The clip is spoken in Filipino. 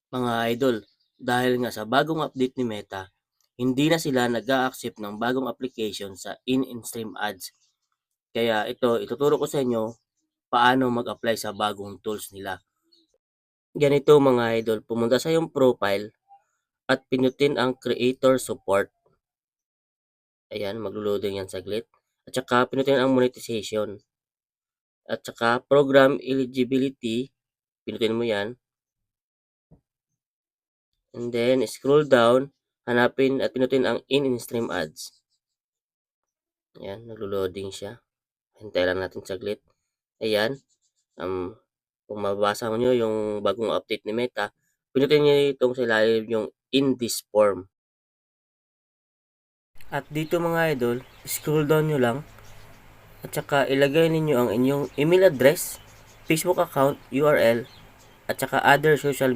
Mga idol, dahil nga sa bagong update ni Meta, hindi na sila nag-a-accept ng bagong application sa in-stream ads. Kaya ito, ituturo ko sa inyo paano mag-apply sa bagong tools nila. Ganito mga idol, pumunta sa iyong profile at pinutin ang creator support. Ayan, maglo-loading yan saglit. At saka pinutin ang monetization. At saka program eligibility, pinutin mo yan. And then scroll down, hanapin at pinutin ang in-stream ads. Ayan, naglo-loading siya. Hintayin lang natin saglit. Ayan, kung mababasa nyo yung bagong update ni Meta, pinutin nyo itong sa ilalim yung in this form. At dito mga idol, scroll down nyo lang at saka ilagay ninyo ang inyong email address, Facebook account, URL, at saka other social media.